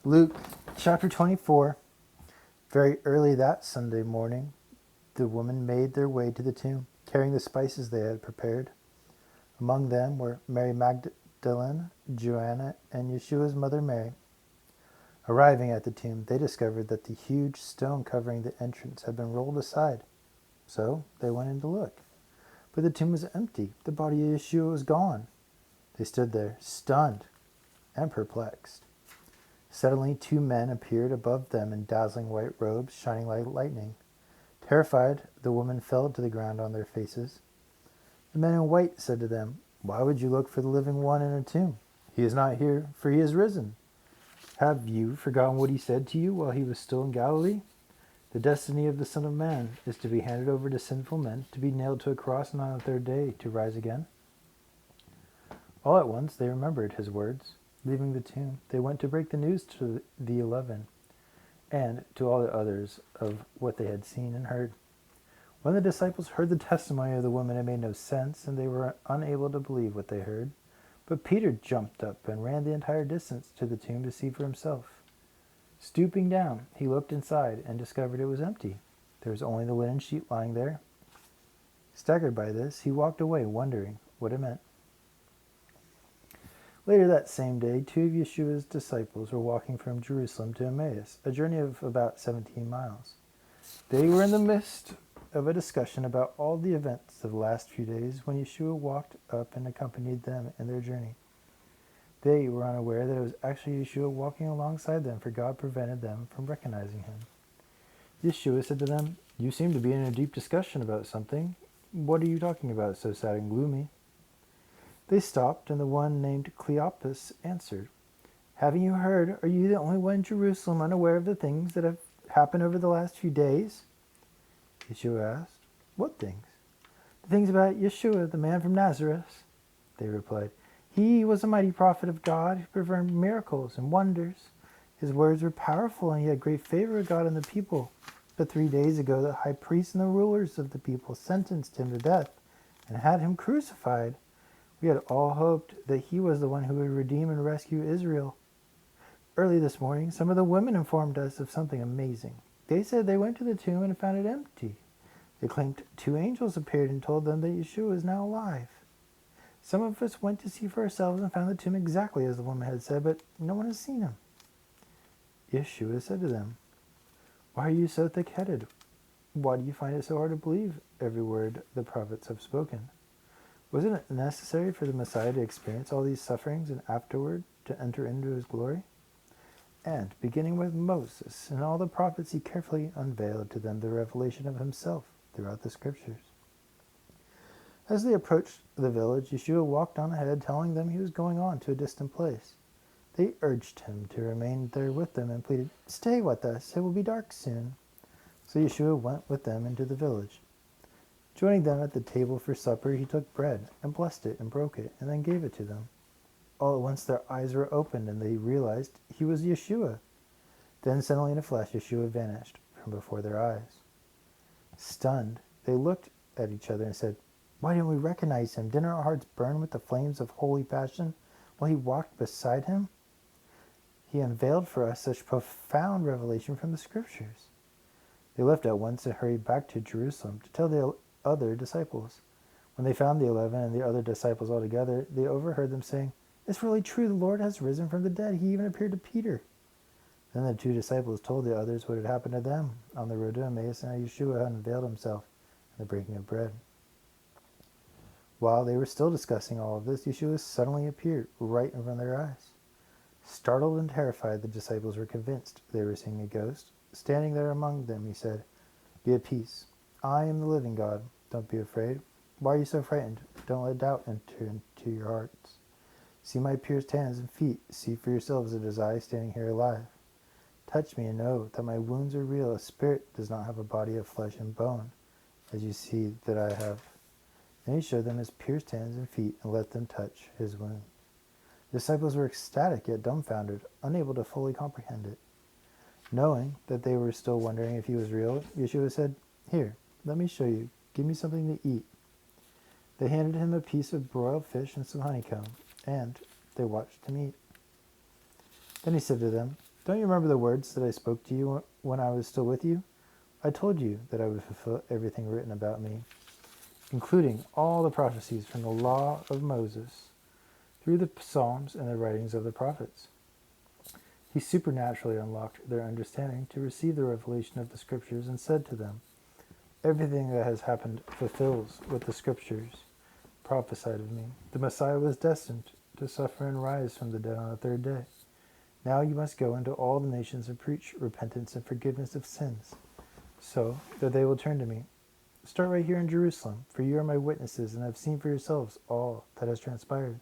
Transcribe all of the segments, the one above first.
Luke chapter 24. Very early that Sunday morning, the women made their way to the tomb, carrying the spices they had prepared. Among them were Mary Magdalene, Joanna, and Yeshua's mother Mary. Arriving at the tomb, they discovered that the huge stone covering the entrance had been rolled aside. So they went in to look. But the tomb was empty. The body of Yeshua was gone. They stood there, stunned and perplexed. Suddenly 2 men appeared above them in dazzling white robes, shining like lightning. Terrified, the women fell to the ground on their faces. The men in white said to them, "Why would you look for the living one in a tomb? He is not here, for he is risen. Have you forgotten what he said to you while he was still in Galilee? The destiny of the Son of Man is to be handed over to sinful men, to be nailed to a cross, and on the 3rd day to rise again." All at once they remembered his words. Leaving the tomb, they went to break the news to the 11 and to all the others of what they had seen and heard. When the disciples heard the testimony of the women, it made no sense, and they were unable to believe what they heard. But Peter jumped up and ran the entire distance to the tomb to see for himself. Stooping down, he looked inside and discovered it was empty. There was only the linen sheet lying there. Staggered by this, he walked away, wondering what it meant. Later that same day, 2 of Yeshua's disciples were walking from Jerusalem to Emmaus, a journey of about 17 miles. They were in the midst of a discussion about all the events of the last few days when Yeshua walked up and accompanied them in their journey. They were unaware that it was actually Yeshua walking alongside them, for God prevented them from recognizing him. Yeshua said to them, "You seem to be in a deep discussion about something. What are you talking about, so sad and gloomy?" They stopped, and the one named Cleopas answered, "Haven't you heard? Are you the only one in Jerusalem unaware of the things that have happened over the last few days?" Yeshua asked, "What things?" "The things about Yeshua, the man from Nazareth," they replied. "He was a mighty prophet of God who performed miracles and wonders. His words were powerful, and he had great favor with God and the people. But 3 days ago, the high priests and the rulers of the people sentenced him to death and had him crucified. We had all hoped that he was the one who would redeem and rescue Israel. Early this morning, some of the women informed us of something amazing. They said they went to the tomb and found it empty. They claimed 2 angels appeared and told them that Yeshua is now alive. Some of us went to see for ourselves and found the tomb exactly as the woman had said, but no one has seen him." Yeshua said to them, "Why are you so thick-headed? Why do you find it so hard to believe every word the prophets have spoken? Wasn't it necessary for the Messiah to experience all these sufferings and afterward to enter into his glory?" And, beginning with Moses and all the prophets, he carefully unveiled to them the revelation of himself throughout the scriptures. As they approached the village, Yeshua walked on ahead, telling them he was going on to a distant place. They urged him to remain there with them and pleaded, "Stay with us, it will be dark soon." So Yeshua went with them into the village. Joining them at the table for supper, he took bread and blessed it and broke it and then gave it to them. All at once their eyes were opened and they realized he was Yeshua. Then suddenly in a flash, Yeshua vanished from before their eyes. Stunned, they looked at each other and said, "Why didn't we recognize him? Didn't our hearts burn with the flames of holy passion while he walked beside him?" He unveiled for us such profound revelation from the scriptures. They left at once and hurried back to Jerusalem to tell the other disciples. When they found the 11 and the other disciples all together, they overheard them saying, "It's really true, the Lord has risen from the dead. He even appeared to Peter." Then the 2 disciples told the others what had happened to them on the road to Emmaus and how Yeshua had unveiled himself in the breaking of bread. While they were still discussing all of this, Yeshua suddenly appeared right in front of their eyes. Startled and terrified, the disciples were convinced they were seeing a ghost. Standing there among them, he said, "Be at peace. I am the living God. Don't be afraid. Why are you so frightened? Don't let doubt enter into your hearts. See my pierced hands and feet. See for yourselves that it is I standing here alive. Touch me and know that my wounds are real. A spirit does not have a body of flesh and bone, as you see that I have." Then he showed them his pierced hands and feet and let them touch his wounds. The disciples were ecstatic yet dumbfounded, unable to fully comprehend it. Knowing that they were still wondering if he was real, Yeshua said, "Here, let me show you. Give me something to eat." They handed him a piece of broiled fish and some honeycomb, and they watched him eat. Then he said to them, Don't you remember the words that I spoke to you when I was still with you? I told you that I would fulfill everything written about me, including all the prophecies from the law of Moses, through the Psalms and the writings of the prophets. He supernaturally unlocked their understanding to receive the revelation of the Scriptures and said to them, "Everything that has happened fulfills what the Scriptures prophesied of me. The Messiah was destined to suffer and rise from the dead on the third day. Now you must go into all the nations and preach repentance and forgiveness of sins, so that they will turn to me. Start right here in Jerusalem, for you are my witnesses and have seen for yourselves all that has transpired.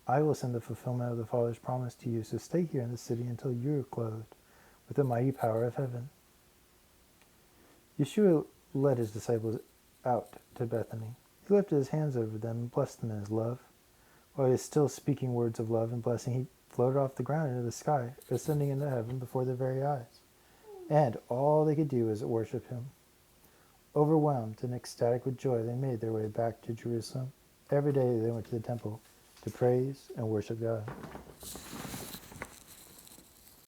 I will send the fulfillment of the Father's promise to you, so stay here in the city until you are clothed with the mighty power of heaven." Yeshua led his disciples out to Bethany. He lifted his hands over them and blessed them in his love. While he was still speaking words of love and blessing, he floated off the ground into the sky, ascending into heaven before their very eyes. And all they could do was worship him. Overwhelmed and ecstatic with joy, they made their way back to Jerusalem. Every day they went to the temple to praise and worship God.